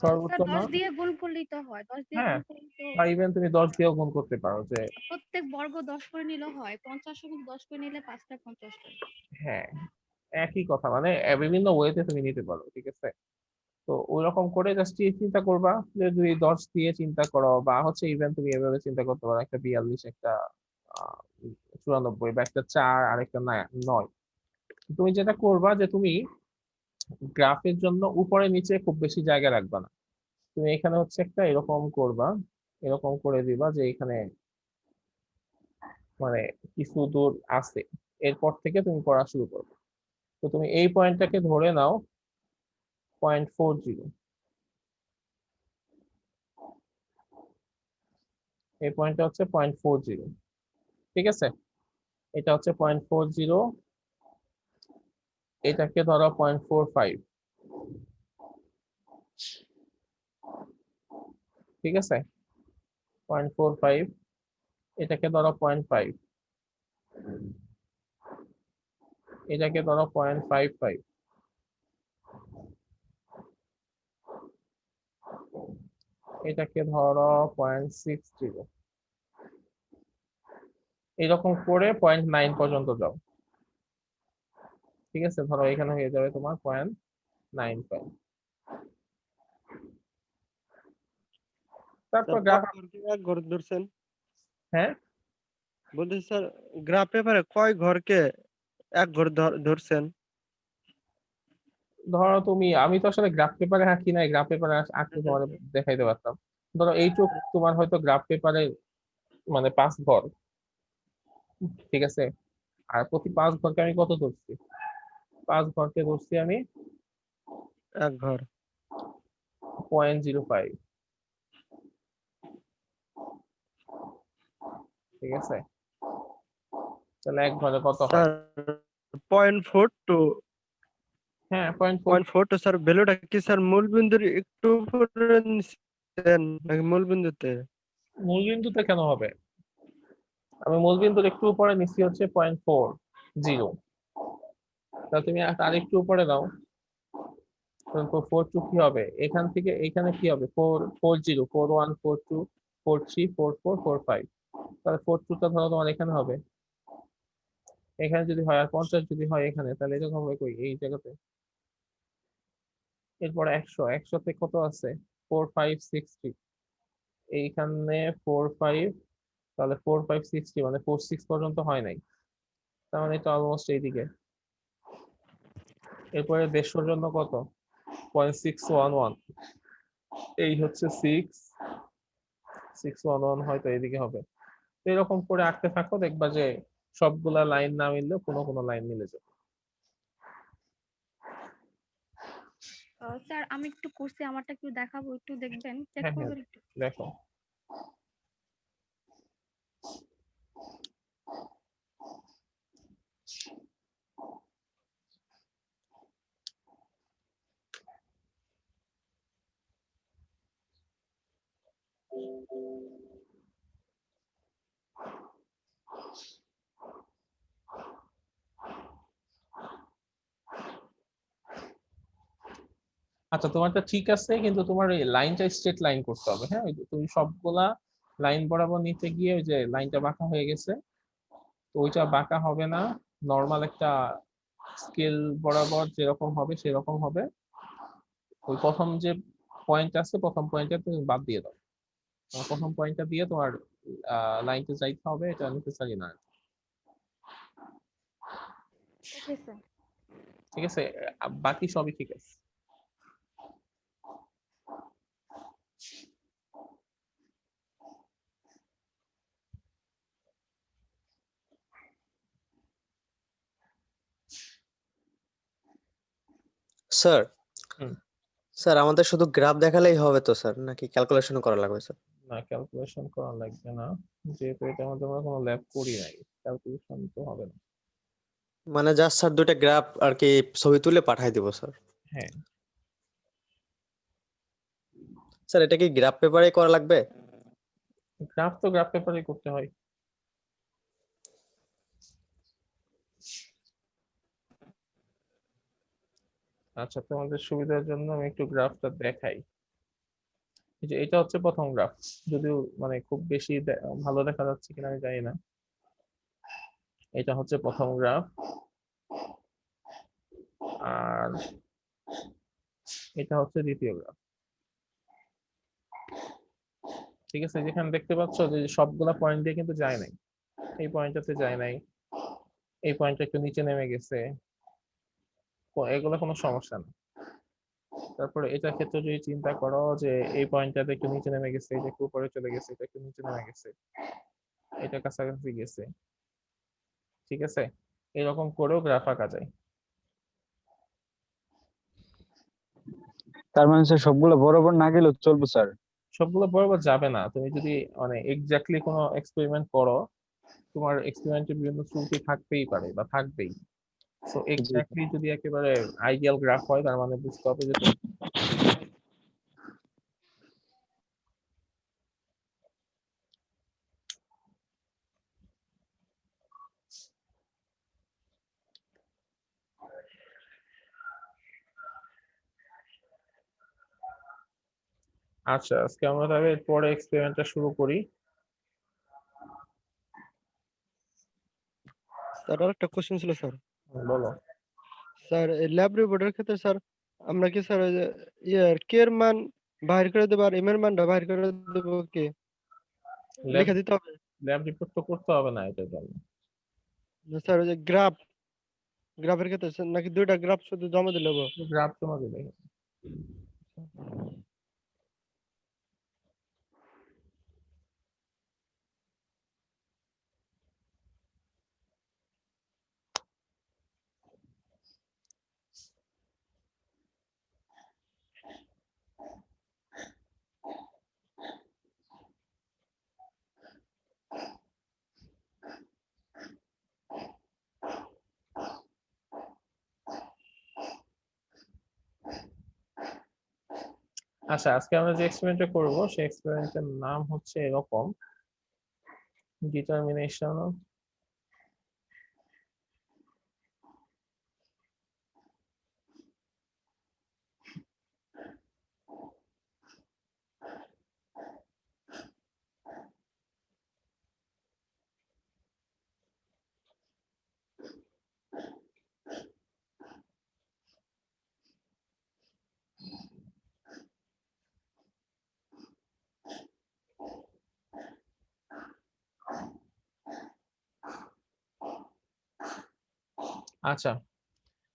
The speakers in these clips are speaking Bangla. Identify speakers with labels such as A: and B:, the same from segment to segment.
A: সর্বোচ্চ
B: স্যার 10
A: মান।
B: দিয়ে গুণ করলেই তো হয়, 10 দিয়ে
A: হ্যাঁ,
B: গুণ করলে তো
A: বা ইভেন তুমি 10 দিয়েও গুণ করতে পারো যে
B: প্রত্যেক বর্গ 10 করে নিলেও হয়, 50 কিন্তু 10 করে নিলে 5টা 50টা।
A: হ্যাঁ, একই কথা, মানে বিভিন্ন ওয়েতে তুমি নিতে পারো, ঠিক আছে। তো ওই রকম করে জাস্ট চিন্তা করবা যে যদি 10 দিয়ে চিন্তা করো, বা হচ্ছে ইভেন তুমি এভাবে চিন্তা করতে পারো একটা 42, একটা 94, বা একটা 4 আর একটা 9। তুমি যেটা করবা যে তুমি গ্রাফের জন্য উপরে নিচে খুব বেশি জায়গা রাখবা না। তুমি এখানে হচ্ছে একটা এরকম করবা, এরকম করে দিবা যে এখানে মানে কিছু দূর আছে, এরপর থেকে তুমি পড়া শুরু করবে। তো তুমি এই পয়েন্টটাকে ধরে নাও 0.40, এই পয়েন্টটা হচ্ছে 0.40, ঠিক আছে। এটা হচ্ছে 0.40, এটাকে ধরো 0.45, ঠিক আছে। 0.45, এটাকে ধরো 0.5, এটাকে ধরো 0.55, এটাকে ধরো 0.60, এরকম করে 0.9 পর্যন্ত যাও, ঠিক আছে। ধরো এখানে হয়ে যাবে তোমার 0.95। তারপর
C: স্যার
A: গ্রাফ।
C: কয় ঘরকে এক ঘর ধরছেন?
A: হ্যাঁ,
C: বলছি স্যার গ্রাফ পেপারে কয় ঘরকে এক ঘর ধরছেন?
A: ধরো তুমি, আমি তো আসলে গ্রাফ পেপারে আঁকি নাই, গ্রাফ পেপারে আঁকতে তোমার দেখাইতে পারতাম। ধরো এইটুক তোমার হয়তো গ্রাফ পেপারে মানে 5 ঘর, ঠিক আছে। আর প্রতি 5 ঘরকে আমি কত ধরছি, 5 ঘরকে ধরছি আমি
C: এক ঘর।
A: 0.05, ঠিক আছে। তাহলে এক ঘরে কত হয়?
C: স্যার 0.42।
A: হ্যাঁ, 0.4।
C: 0.42 স্যার ভ্যালুটা কি স্যার মূলবিন্দুর একটু উপরে নিছেন নাকি মূলবিন্দুতে?
A: মূলবিন্দুতে কেন হবে? আমি মূলবিন্দুর একটু উপরে নিচ্ছি হচ্ছে 0.40। তা তুমি আর একটু উপরে দাও, 42 কি হবে এখান থেকে, এখানে কি হবে? 440, 41, 42, 43, 44, 45। তাহলে 42টা ধরো তোমার এখানে হবে, এখানে যদি হয়, আর 50 যদি হয় এখানে, তাহলে এটা হবে কই, এই জায়গাতে। এরপরে 100, 100তে কত আছে? 4560, এইখানে 45, তাহলে 4560 মানে 46 পর্যন্ত হয় নাই, তার মানে এটা অলমোস্ট এইদিকে। এরপরে 150 জন্য কত? 0.611, এই হচ্ছে 611, হয়তো এইদিকে হবে। তো এরকম করে আঁকতে থাকো, দেখবা যে সবগুলা লাইন না মিললেও কোনো কোনো লাইন মিলে যাবে।
B: স্যার আমি একটু করছি, আমারটা একটু দেখাবো, একটু দেখবেন, চেক
A: হ্যাঁ হ্যাঁ,
B: করবেন একটু।
A: দেখো। আচ্ছা, তোমারটা ঠিক আছে, কিন্তু তোমার এই লাইনটা স্ট্রেট লাইন করতে হবে। হ্যাঁ, ওই যে তুমি সবগুলা লাইন বরাবর নিতে গিয়ে ওই যে লাইনটা বাঁকা হয়ে গেছে, তো ওইটা বাঁকা হবে না। নর্মাল একটা স্কেল বরাবর যেরকম হবে সেরকম হবে। ওই প্রথম যে পয়েন্ট আছে, প্রথম পয়েন্টটা তুমি বাদ দিয়ে দাও। প্রথম পয়েন্টটা দিয়ে তোমার লাইনটা যাইতে হবে, এটা নিতে চাই না।
B: Okay sir.
A: ঠিক আছে, বাকি সবই ঠিক আছে।
D: স্যার,
A: হুম।
D: স্যার আমাদের শুধু গ্রাফ দেখালেই হবে তো স্যার, নাকি ক্যালকুলেশনও করা লাগবে স্যার?
A: না, ক্যালকুলেশন করা লাগবে না, যেহেতু এটা আমাদের আমরা কোনো ল্যাব করি নাই, ক্যালকুলেশন তো হবে না।
D: মানে জাস্ট স্যার দুইটা গ্রাফ আর কি ছবি তুলে পাঠাই দিব স্যার।
A: হ্যাঁ,
D: স্যার এটা কি গ্রাফ পেপারে করা লাগবে?
A: গ্রাফ তো গ্রাফ পেপারে করতে হয়। আচ্ছা, তোমাদের সুবিধার জন্য আমি একটু গ্রাফটা দেখাই। এই যে এটা হচ্ছে প্রথম গ্রাফ, যদিও মানে খুব বেশি ভালো দেখা যাচ্ছে কিনা আমি জানি না। এটা হচ্ছে প্রথম গ্রাফ, আর এটা হচ্ছে দ্বিতীয় গ্রাফ। ঠিক আছে, যেখানে দেখতে পাচ্ছ যে সবগুলা পয়েন্ট দিয়ে কিন্তু যায় নাই, এই পয়েন্টটাতে যায় নাই, এই পয়েন্টটা একটু নিচে নেমে গেছে, এগুলো কোনো সমস্যা না। তারপরে এটার ক্ষেত্রে যদি চিন্তা করো যে এই পয়েন্টটাতে একটু নিচে নেমে গেছে, এটা একটু উপরে চলে গেছে, এটা একটু নিচে নেমে গেছে, এটা কাছাকাছি গেছে, ঠিক আছে, এরকম করেও গ্রাফ আঁকা যায়।
E: তার মানে স্যার সবগুলো বরাবর না গেলেও চলবে স্যার?
A: সবগুলো বরাবর যাবে না, তুমি যদি মানে এক্স্যাক্টলি কোনো এক্সপেরিমেন্ট করো, তোমার এক্সপেরিমেন্টের বিভিন্ন ত্রুটি থাকতেই পারে বা থাকবেই। সো
E: জি
A: এক্স্যাক্টলি যদি একেবারে আইডিয়াল গ্রাফ হয়, তার মানে বুঝতে হবে যে আচ্ছা, আজকে আমরা তাহলে এরপরে এক্সপেরিমেন্টটা শুরু করি।
C: স্যার আর একটা কোশ্চেন ছিল স্যার।
A: বলো।
C: স্যার এই ল্যাব রিপোর্টের ক্ষেত্রে স্যার আমরা কি স্যার ওই যে কে এর মান বাইর করে দেবো আর এম এর মানটা বাইর করে দেবো কি
A: ল্যাব
C: লিখে দিতে হবে?
A: ল্যাব রিপোর্ট তো করতে হবে না এটার জন্য।
C: না স্যার ওই যে গ্রাফের ক্ষেত্রে স্যার নাকি দুইটা গ্রাফ শুধু জমা দিলে হবে?
A: গ্রাফ জমা দিলে। আচ্ছা, আজকে আমরা যে এক্সপেরিমেন্টটা করব সেই এক্সপেরিমেন্টের নাম হচ্ছে এরকম, ডিটারমিনেশন অফ আচ্ছা,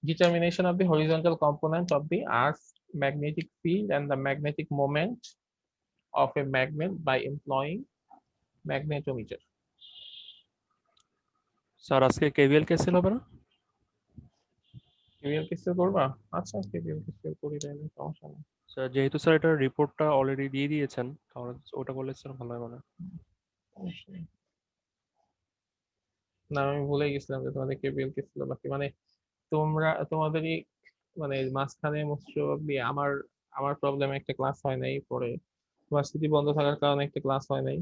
A: determination of the horizontal component of the Earth's magnetic field and the magnetic moment of a magnet by employing magnetometer.
F: Sir আজকে কেভিএল কেসেল হবে না?
A: কেভিএল কিসেল করবা? আচ্ছা, কেভিএল কিসেল করি তাহলে, সমস্যা নেই।
F: স্যার যেহেতু স্যার এটা রিপোর্টটা অলরেডি দিয়ে দিয়েছেন, তাহলে ওটা করলে স্যার ভালো হয় মনে হয়।
A: সমস্যা নেই। না, আমি ভুলে গেছিলাম যে তোমাদের কেভিএল কিসেল বাকি, মানে তোমাদেরই মানে মাঝখানে মোস্ট প্রবাবলি আমার আমার প্রবলেম একটা ক্লাস হয় নাই, পরে ভার্সিটি বন্ধ থাকার কারণে একটা ক্লাস হয় নাই,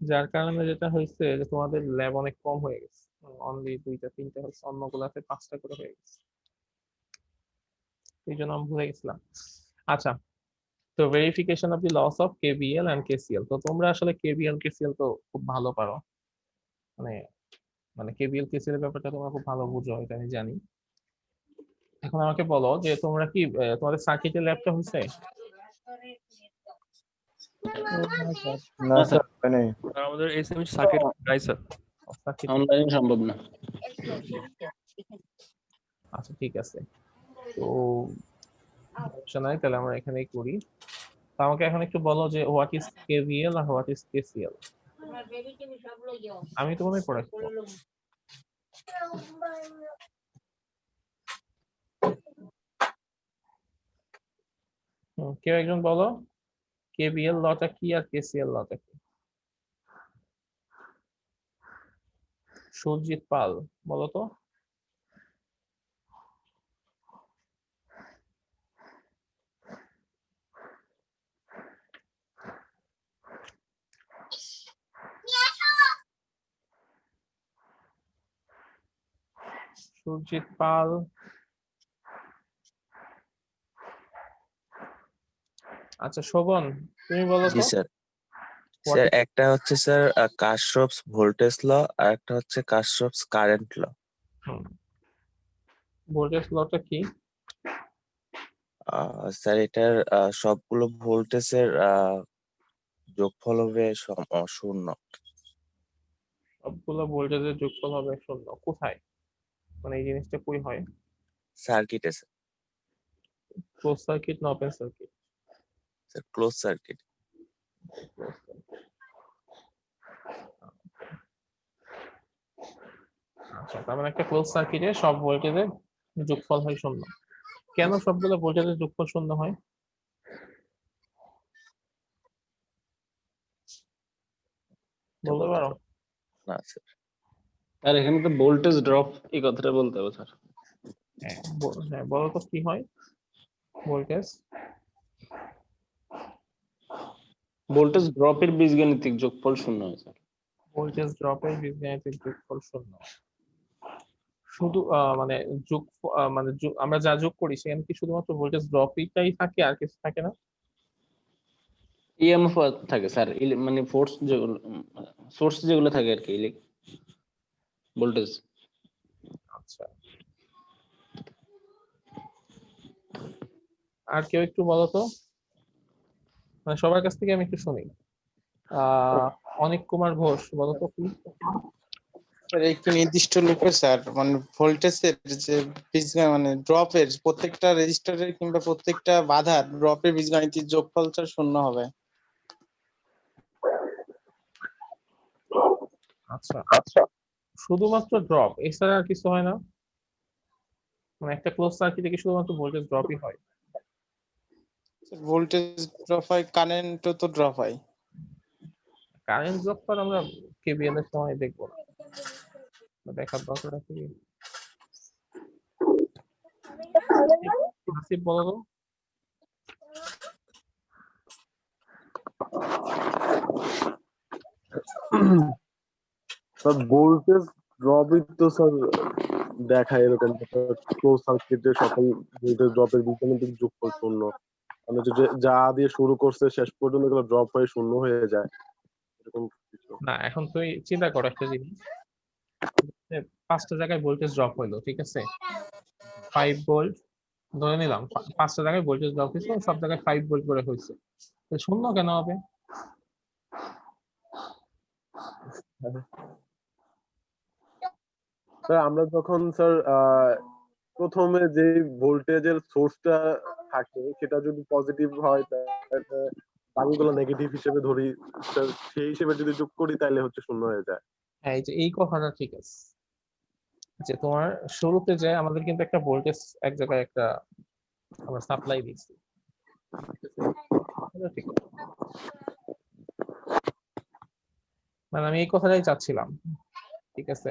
A: যার কারণে যেটা হয়েছে যে তোমাদের ল্যাব অনেক কম হয়ে গেছে, অনলি 2টা 3টা হচ্ছে, অন্য গুলাতে 5টা করে হয়ে গেছে, এই জন্য আমি ভুলে গেছিলাম। আচ্ছা, তো verification of the laws of KVL and KCL, তো তোমরা আসলে কেভিএল কেসিএল তো খুব ভালো পারো, মানে মানে কেভিএল কেসিএল এর ব্যাপারটা তোমরা খুব ভালো বুঝো, এটা আমি জানি। এখন আমাকে বলো যে তোমরা কি তোমাদের সার্কিটের ল্যাবটা হয়েছে?
E: না স্যার হয় নাই।
F: স্যার আমাদের এসএমএস সার্কিট নাই স্যার।
A: সার্কিট,
G: অনলাইনে সম্ভব না।
A: আচ্ছা ঠিক আছে, তো সমস্যা নাই, তাহলে আমরা এখানেই করি। তো আমাকে এখন একটু বলো যে হোয়াট ইজ কেভিএল আর হোয়াট ইজ কেসিএল। আমি তো মনে পড়াচ্ছি। কেউ একজন বলো কেভিএল লটা কি আর কেসিএল লটা কি? সুরজিৎ পাল, বলো তো। সুরজিৎ পাল, আচ্ছা শোভন, তুমি বলো
G: জি
A: তো
G: স্যার।
A: what
G: স্যার
A: is
G: একটা হচ্ছে স্যার কারশফস ভোল্টেজ ল আর একটা হচ্ছে কারশফস কারেন্ট ল।
A: ভোল্টেজ লটা কি?
G: স্যার এটার সবগুলো ভোল্টেজের যোগফল হবে শূন্য।
A: সবগুলো ভোল্টেজের যোগফল হবে শূন্য। কোথায়, মানে এই জিনিসটা কই হয়?
G: সার্কিটে
A: ক্লোজ সার্কিট না open circuit?
G: Sir, close circuit.
A: আচ্ছা, তার মানে একটা ক্লোজ সার্কিটে সব ভোল্টেজের যোগফল হয় শূন্য। কেন সবগুলো ভোল্টেজের যোগফল শূন্য হয়? বলতে পারো?
G: না স্যার।
H: আর এখানে তো ভোল্টেজ ড্রপ এই কথাটা বলতে হবে স্যার।
A: হ্যাঁ বলো তো কি হয় ভোল্টেজ?
H: ভোল্টেজ ড্রপের বীজগাণিতিক যোগফল শূন্য হয় স্যার।
A: ভোল্টেজ ড্রপের বীজগাণিতিক যোগফল শূন্য। শুধু মানে যোগ মানে আমরা যা যোগ করি সেখানে কি শুধুমাত্র ভোল্টেজ ড্রপটাই থাকে আর কিছু থাকে না?
H: ইএমএফ থাকে স্যার, মানে ফোর্স যেগুলো সোর্স যেগুলো থাকে আর কি ভোল্টেজ।
A: আচ্ছা, আর কেউ একটু বলো তো, মানে সবার কাছ থেকে আমি একটু শুনি। অনিক কুমার ঘোষ বলো তো কি?
I: স্যার একটি নির্দিষ্ট লুপে স্যার মানে ভোল্টেজের যে মানে ড্রপের প্রত্যেকটা রেজিস্টারের কিংবা প্রত্যেকটা বাধার ড্রপের বীজগাণিতিক যোগফল স্যার শূন্য হবে।
A: আচ্ছা, শুধুমাত্র ড্রপ এছাড়া আর কিছু হয় না? মানে একটা ক্লোজ সার্কিটে কি শুধুমাত্র ভোল্টেজ ড্রপই হয়?
I: ভোল্টেজ ড্রপ হয়, কারেন্টও তো ড্রপ হয়।
A: কারেন্ট ড্রপ তো আমরা কেবিএল এর সময় দেখবো না, দেখার দরকার আছে কি? হাসিব বলো তো।
J: স্যার ভোল্টেজ ড্রপই তো স্যার দেখায় এরকম ক্লোজ সার্কিটে সকল ভোল্টেজ ড্রপের বীজগাণিতিক যোগফল শূন্য, মানে যে যা দিয়ে শুরু করছে শেষ পর্যন্ত এগুলো ড্রপ হয়ে শূন্য হয়ে যায় এরকম কিছু।
A: না, এখন তুই চিন্তা কর একটা জিনিস, যে 5টা জায়গায় ভোল্টেজ ড্রপ হইলো, ঠিক আছে? 5 ভোল্ট ধরে নিলাম, 5টা জায়গায় ভোল্টেজ ড্রপ হয়েছে, সব জায়গায় 5 ভোল্ট করে হয়েছে, শূন্য কেন হবে?
J: স্যার আমরা যখন স্যার প্রথমে যে ভোল্টেজের সোর্সটা থাকে সেটা যদি পজিটিভ হয় তাহলে বাকিগুলো নেগেটিভ হিসেবে ধরি, স্যার সেই হিসেবে যদি যোগ করি তাহলে হচ্ছে শূন্য হয়ে যায়।
A: হ্যাঁ, এই যে এই কথাটা ঠিক আছে, যে তোমার শুরুতে যে আমাদের কিন্তু একটা ভোল্টেজ এক জায়গায় একটা আমরা সাপ্লাই দিচ্ছি, ঠিক আছে? মানে আমি এই কথাটাই চাচ্ছিলাম, ঠিক আছে?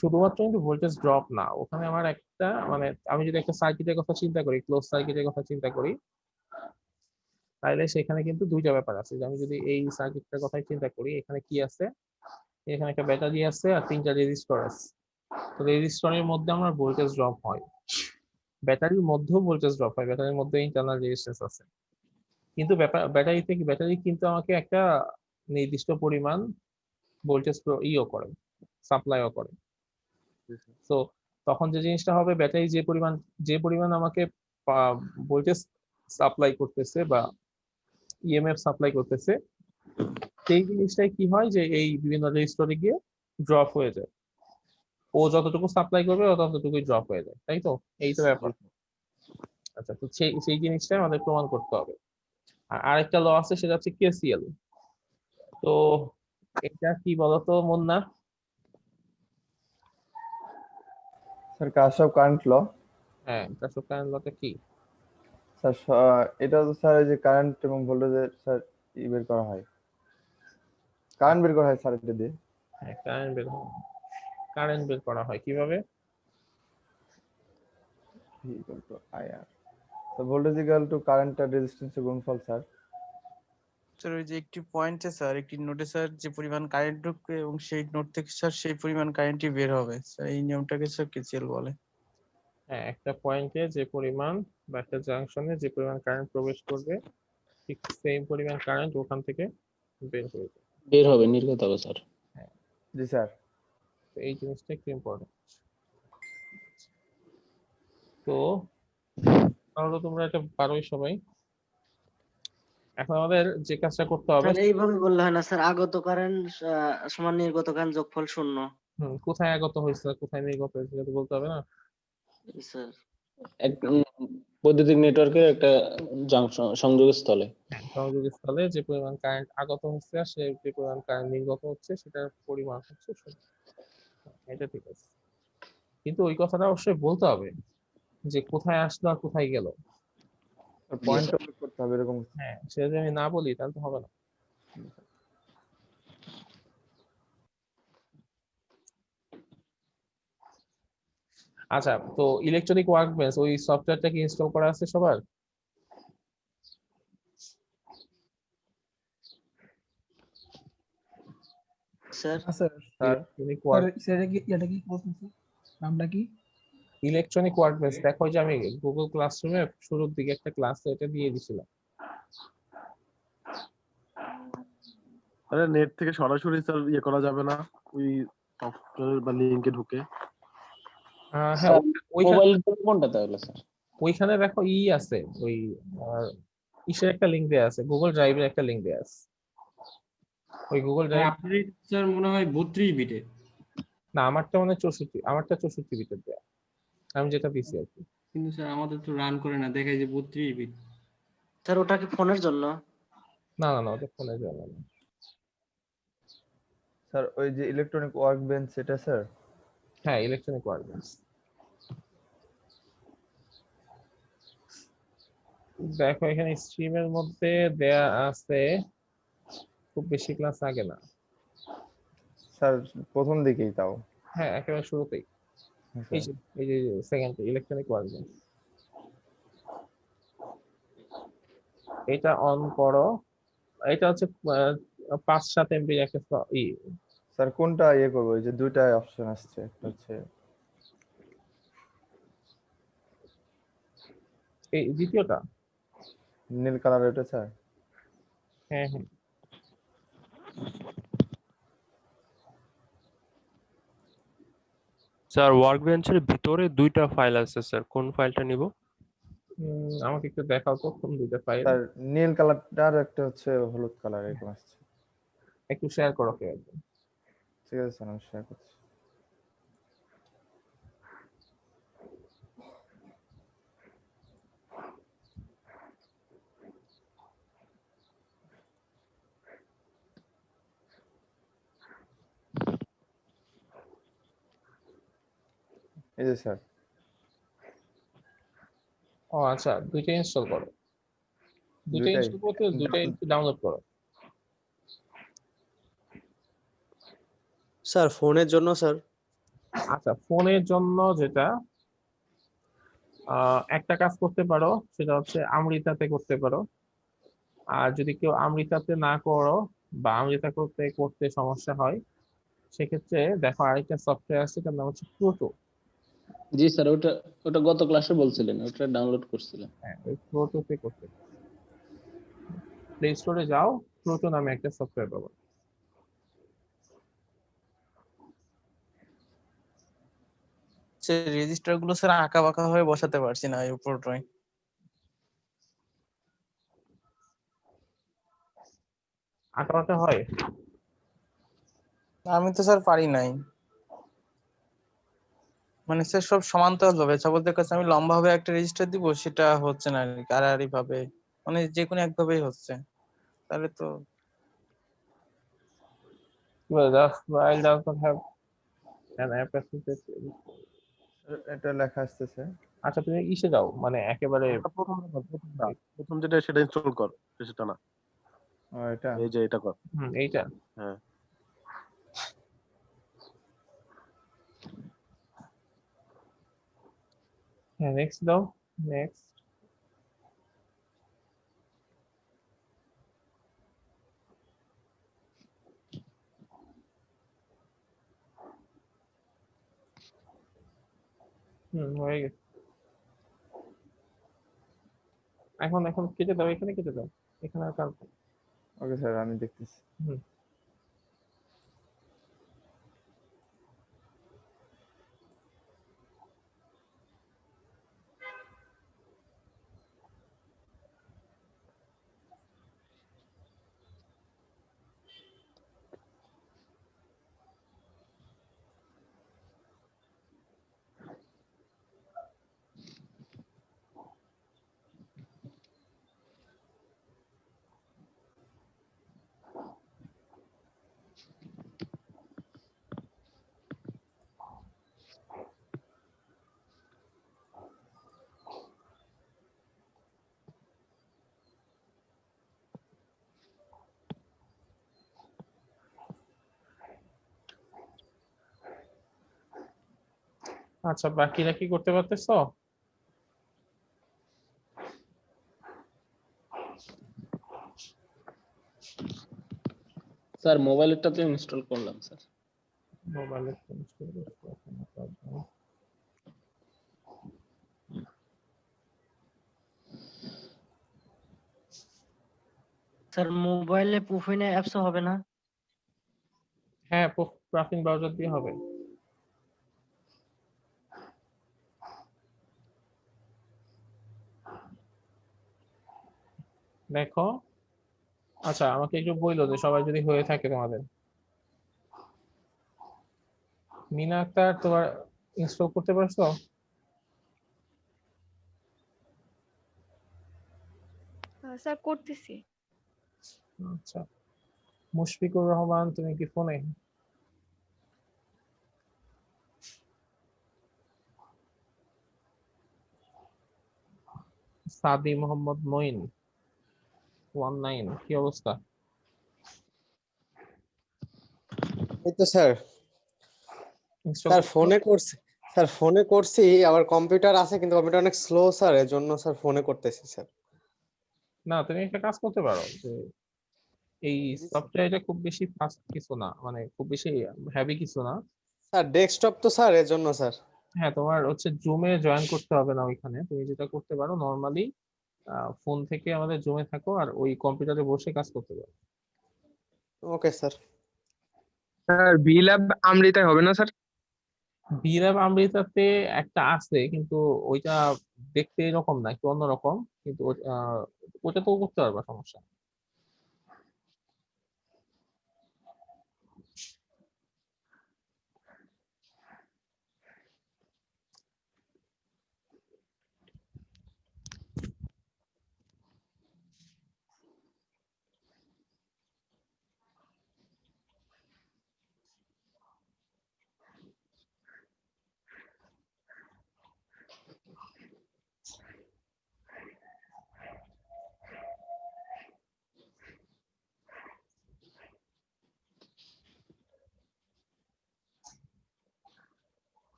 A: শুধুমাত্র কিন্তু ভোল্টেজ ড্রপ না, ওখানে আমার একটা মানে আমি যদি একটা সার্কিটের কথা চিন্তা করি, ক্লোজ সার্কিটের কথা চিন্তা করি, তাহলে সেখানে কিন্তু দুইটা ব্যাপার আছে। যে আমি যদি এই সার্কিটটার কথাই চিন্তা করি, এখানে কি আছে? এখানে একটা ব্যাটারি আছে আর 3টা রেজিস্টর আছে। তো রেজিস্টরের মধ্যে আমার ভোল্টেজ ড্রপ হয়, ব্যাটারির মধ্যেও ভোল্টেজ ড্রপ হয়, ব্যাটারির মধ্যে ইন্টারনাল রেজিস্ট্যান্স আছে। কিন্তু ব্যাটারি কিন্তু আমাকে একটা নির্দিষ্ট পরিমাণ ভোল্টেজ করে, সাপ্লাইও করে। তো তখন যে জিনিসটা হবে, ব্যাটারি যে পরিমাণ আমাকে ভোল্টেজ সাপ্লাই করতেছে বা ইএমএফ সাপ্লাই করতেছে, সেই জিনিসটাই কি হয় যে এই বিভিন্ন রেজিস্টরে গিয়ে ড্রপ হয়ে যায়। ও যতটুকু সাপ্লাই করবে ও ততটুকুই ড্রপ হয়ে যায়, তাই তো? এই তো ব্যাপার। আচ্ছা, তো সেই জিনিসটা আমাদের প্রমাণ করতে হবে। আর আরেকটা ল আছে, সেটা হচ্ছে কেসিএল। তো এটা কি বলতো Munna?
E: Sir Kirchhoff current law.
A: হ্যাঁ, কারশফ কারেন্ট লটা কি?
E: স্যার এটা তো স্যার এই যে কারেন্ট এবং ভোল্টেজের স্যার বের করা হয়, কারেন্ট বের করা হয় স্যার এটা দিয়ে।
A: হ্যাঁ, কারেন্ট বের করা হয় কিভাবে?
E: আইআর তো ভোল্টেজ ইকুয়াল টু কারেন্ট আর রেজিস্ট্যান্সের গুণফল স্যার।
I: স্যার ওই যে একটি পয়েন্টে স্যার একটি নোডে স্যার যে পরিমাণ কারেন্ট ঢুকবে এবং সেই নোড থেকে স্যার সেই পরিমাণ কারেন্টই বের হবে স্যার, এই নিয়মটাকে স্যার কেসিএল বলে।
A: হ্যাঁ, একটা পয়েন্টে যে পরিমাণ বা একটা জাংশনে যে পরিমাণ কারেন্ট প্রবেশ করবে ঠিক সেম পরিমাণ কারেন্ট ওখান থেকে বের হয়ে যাবে।
H: বের হবে, নির্গত হবে স্যার।
A: হ্যাঁ,
E: জি স্যার।
A: তো এই জিনিসটা একটু ইম্পর্টেন্ট। তো তাহলে তোমরা এটা পারোই সবাই। এখন আমাদের যে কাজটা করতে হবে,
K: স্যার এইভাবে বললে হয় না স্যার, আগত কারেন্ট সমান নির্গত কারেন্ট যোগফল 0।
A: কোথায় আগত হয়েছে কোথায় নির্গত হয়েছে সেটা তো বলতে হবে না।
K: স্যার
H: বৈদ্যুতিক নেটওয়ার্কের একটা জাংশন সংযোগস্থলে।
A: হ্যাঁ, সংযোগস্থলে যে পরিমাণ কারেন্ট আগত হচ্ছে আর যে পরিমাণ কারেন্ট নির্গত হচ্ছে সেটার পরিমাণ হচ্ছে 0। এটা ঠিক আছে, কিন্তু ওই কথাটা অবশ্যই বলতে হবে যে কোথায় আসলো আর কোথায় গেল।
E: পয়েন্ট উল্লেখ করতে হবে এরকম।
A: হ্যাঁ, সেটা যদি আমি না বলি তাহলে তো হবে না। আচ্ছা, তো ইলেকট্রনিক ওয়ার্কবেঞ্চ ওই সফটওয়্যারটা কি ইনস্টল করা আছে সবার?
K: স্যার
E: স্যার
A: ইলেকট্রনিক ওয়ার্ক
L: এটা কি কোর্স নিছি? নামটা কি?
A: ইলেকট্রনিক ওয়ার্কবেঞ্চ দেখো, যে আমি গুগল ক্লাসরুমে শুরুর দিকে একটা ক্লাস এটা দিয়ে দিছিলাম।
J: আরে নেট থেকে সরাসরি স্যার ইয়ে করা যাবে না ওই সফটওয়্যার বা লিংকে ঢুকে?
A: হ্যাঁ,
H: মোবাইল কোনটা তাহলে স্যার?
A: ওইখানে দেখো আছে ওই ইসের একটা লিংক দেয়া আছে, গুগল ড্রাইভের একটা লিংক দেয়া আছে। ওই গুগল ড্রাইভ
L: আপনার স্যার মনে হয় 32 বিটে।
A: না, আমারটা মানে 64, আমারটা 64 বিটের দেয়া, আমি যেটা দিছি আর কি।
L: কিন্তু স্যার আমাদের তো রান করে না, দেখায় যে 32 বিট।
K: স্যার ওটা কি ফোনের জন্য?
A: না না না, ওটা ফোনের জন্য না।
E: স্যার ওই যে ইলেকট্রনিক ওয়ার্কবেঞ্চ সেটা স্যার?
A: হ্যাঁ, ইলেকট্রনিক ওয়ার্কবেঞ্চ। দেখো এখানে স্ট্রিমের মধ্যে দেয়া আছে, খুব বেশি ক্লাস আগে না
E: স্যার, প্রথম দিকেই তাও।
A: হ্যাঁ, একেবারে শুরুতেই। এই যে সেকেন্ড ইলেকট্রনিক ওয়ার্কবেঞ্চ, এটা অন করো। এটা হচ্ছে 5-7 এমবি একটা
E: স্যার কোনটা ইয়ে করবো? এই যে দুইটা অপশন আসছে, একটা হচ্ছে
A: এই দ্বিতীয়টা।
E: নীল কালার, এটা স্যার?
A: হ্যাঁ হ্যাঁ,
F: স্যার ওয়ার্কবেঞ্চের ভিতরে 2টা ফাইল আছে স্যার, কোন ফাইলটা নিব?
A: আমাকে একটু দেখাও তো কোন দুইটা ফাইল।
E: স্যার নীল কালারটা আর একটা হচ্ছে হলুদ কালার, এরকম আসছে।
A: একটু শেয়ার করো কেউ একজন।
E: ঠিক আছে স্যার, আমি শেয়ার করছি। এই যে স্যার।
A: ও আচ্ছা, দুইটা ইনস্টল করো, দুইটা
E: দুইটাই?
A: ইনস্টল করতে দুইটা ডাউনলোড করো।
D: স্যার ফোনের জন্য স্যার?
A: আচ্ছা, ফোনের জন্য যেটা একটা কাজ করতে পারো সেটা হচ্ছে আমৃতাতে করতে পারো। আর যদি কেউ আমৃতাতে না করো বা আমৃতা করতে করতে সমস্যা হয়, সেক্ষেত্রে দেখো আরেকটা সফটওয়্যার আছে, তার নাম হচ্ছে প্রোটো।
H: জি স্যার, ওটা ওটা গত ক্লাসে বলছিলেন, ওটা ডাউনলোড করছিলেন।
A: হ্যাঁ, ওই প্রোটোতে করতে প্লে স্টোরে যাও, প্রোটো নামে একটা সফটওয়্যার পাবো।
I: রেজিস্টার গুলো স্যার আঁকা বাঁকা হয়ে বসাতে পারছি না এই উপর ড্রয়িং।
A: আঁকা বাঁকা হয়?
I: আমি তো স্যার পারি নাই, মানে স্যার সব সমান্তরাল ভাবে সাপোজের কাছে আমি লম্বা ভাবে একটা রেজিস্টার দিব, সেটা হচ্ছে না আর কি, আড়াআড়ি ভাবে, মানে যে কোনো এক ভাবেই হচ্ছে, তাহলে তো
A: Well, the file does not have an approximate.
E: এটা লেখা আসতেছে।
A: আচ্ছা, তুমি ইসে যাও, মানে একেবারে
J: প্রথম যেটা সেটা ইনস্টল কর, সেটা না।
E: এটা
J: এই যে এটা কর।
A: এইটা।
J: হ্যাঁ।
A: হ্যাঁ, নেক্সট দাও, নেক্সট। হয়ে গেছে। এখন এখন কেটে দাও, এখানে কেটে দাও, এখানে আর কাটবো না।
E: ওকে স্যার, আমি দেখতেছি।
A: হুম। আচ্ছা, বাকিরা কি করতে পারতেছো?
H: স্যার মোবাইলেরটা তো ইনস্টল করলাম স্যার।
A: মোবাইলে
K: স্যার মোবাইলে প্রোফাইলে অ্যাপস হবে না?
A: হ্যাঁ, ব্রাউজিং ব্রাউজার দিয়ে হবে। দেখো, আচ্ছা আমাকে একটু বইলো যে সবাই যদি হয়ে থাকে তোমাদের। মিনা আক্তার, তোমার ইনস্টল করতে পারছো?
B: স্যার করতেছি।
A: আচ্ছা, মুশফিকুর রহমান, তুমি কি ফোনে? সাদি মোহাম্মদ মঈন 19, কি অবস্থা?
D: এই তো স্যার।
A: ইনস্টল
D: স্যার ফোনে করছি, স্যার ফোনে করছি, আবার কম্পিউটার আছে কিন্তু কম্পিউটার অনেক স্লো স্যার, এর জন্য স্যার ফোনে করতেছি স্যার।
A: না, তুমি একটা কাজ করতে পারো যে এই
D: জি স্যার।
A: সফটওয়্যারটা খুব বেশি ফাস্ট কিছু না, মানে খুব বেশি হেভি কিছু না।
D: স্যার ডেস্কটপ তো স্যার, এর জন্য স্যার।
A: হ্যাঁ, তোমার হচ্ছে জুমে জয়েন করতে হবে না ওইখানে। তুমি যেটা করতে পারো নর্মালি ফোন থেকে আমাদের জুমে থাকো আর ওই কম্পিউটারে বসে কাজ করতে পারো।
D: Okay sir.
M: Sir V lab আমৃতায় হবে না স্যার?
A: বিরাম আমৃতাতে একটা আছে, কিন্তু ওইটা দেখতে এরকম না, একটু অন্যরকম, কিন্তু ওটা তো করতে পারবা, সমস্যা নেই।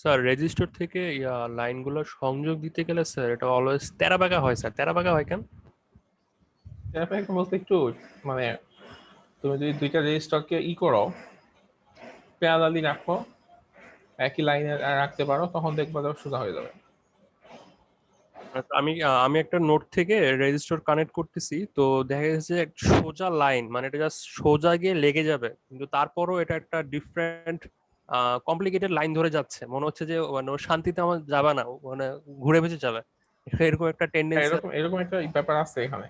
F: স্যার রেজিস্টার থেকে লাইনগুলো সংযোগ দিতে গেলে স্যার এটা অলওয়েজ তেরা বাঁকা হয় স্যার। তেরা বাঁকা হয় কেন?
A: এটা একটু বলতে একটু মানে তুমি যদি দুইটা রেজিস্টারকে করো, প্যারালালি রাখো, একই লাইনে রাখতে পারো, তখন দেখবা যে সোজা হয়ে যাবে।
F: আমি আমি একটা নোট থেকে রেজিস্টার কানেক্ট করতেছি, তো দেখা গেছে যে সোজা লাইন, মানে এটা জাস্ট সোজা গিয়ে লেগে যাবে, কিন্তু তারপরও এটা একটা ডিফারেন্ট কমপ্লিকেটেড লাইন ধরে যাচ্ছে, মনে হচ্ছে যে মানে ও শান্তিতে আমার যাবে না, ও মানে ঘুরে ভেসে যাবে, এরকম একটা
A: হ্যাঁ,
F: টেন্ডেন্সি।
A: এরকম এরকম একটা ব্যাপার আছে এখানে।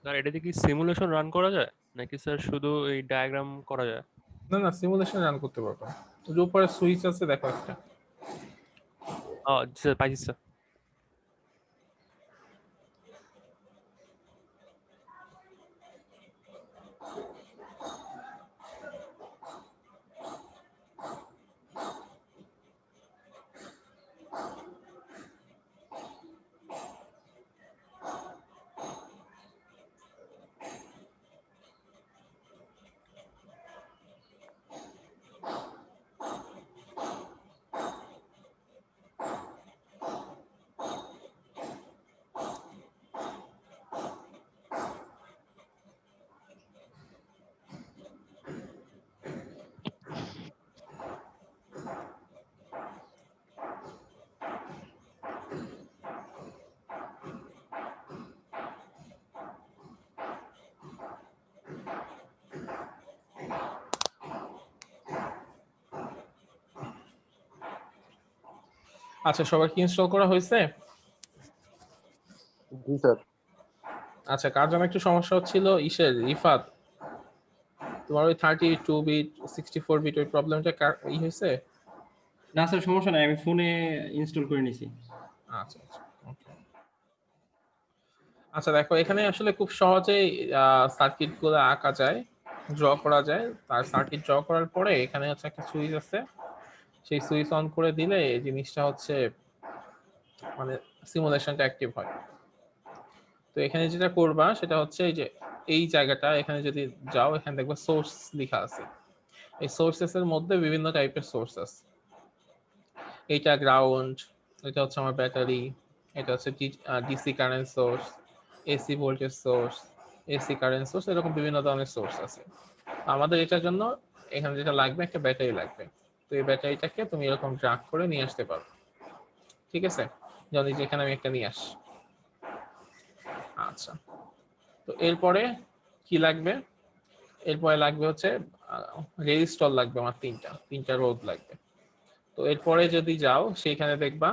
F: স্যার এটাতে কি সিমুলেশন রান করা যায় নাকি স্যার শুধু এই ডায়াগ্রাম করা যায়?
A: না না, সিমুলেশন রান করতে পারবো। যে উপরে সুইচ আছে দেখো একটা।
F: স্যার পাইছি স্যার।
A: আচ্ছা, সবার কি ইনস্টল করা হয়েছে?
J: জি স্যার।
A: আচ্ছা, কার জন্য একটু সমস্যা হচ্ছিল? ইসের রিফাত, তোমার ওই 32 বিট 64 বিট ওই প্রবলেমটা হয়েছে?
L: না স্যার সমস্যা নাই, আমি ফোনে ইনস্টল করে নিছি।
A: আচ্ছা আচ্ছা, okay. আচ্ছা দেখো, এখানে আসলে খুব সহজেই সার্কিট গুলো আঁকা যায়, ড্র করা যায়। তার সার্কিট ড্র করার পরে এখানে হচ্ছে একটা সুইচ আছে, সেই সুইচ অন করে দিলে এই জিনিসটা হচ্ছে মানে সিমুলেশনটা অ্যাক্টিভ হয়। তো এখানে যেটা করবা সেটা হচ্ছে এই যে এই জায়গাটা, এখানে যদি যাও এখানে দেখবে সোর্স লেখা আছে। এই সোর্সেস এর মধ্যে বিভিন্ন টাইপের সোর্স আছে। এইটা গ্রাউন্ড, এটা হচ্ছে আমার ব্যাটারি, এটা হচ্ছে DC current source, AC voltage source, AC current source, এরকম বিভিন্ন ধরনের সোর্স আছে। আমাদের এটার জন্য এখানে যেটা লাগবে একটা ব্যাটারি লাগবে। তো এই ব্যাটারিটাকে তুমি এরকম ড্রাগ করে নিয়ে আসতে পারো, ঠিক আছে? যদি যেখানে আমি একটা নিয়ে আসি। আচ্ছা, তো এরপরে কি লাগবে? এরপরে লাগবে হচ্ছে রেজিস্টর লাগবে আমার তিনটা রোধ লাগবে। তো এরপরে যদি যাও সেখানে দেখবা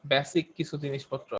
A: বেসিক কিছু জিনিসপত্র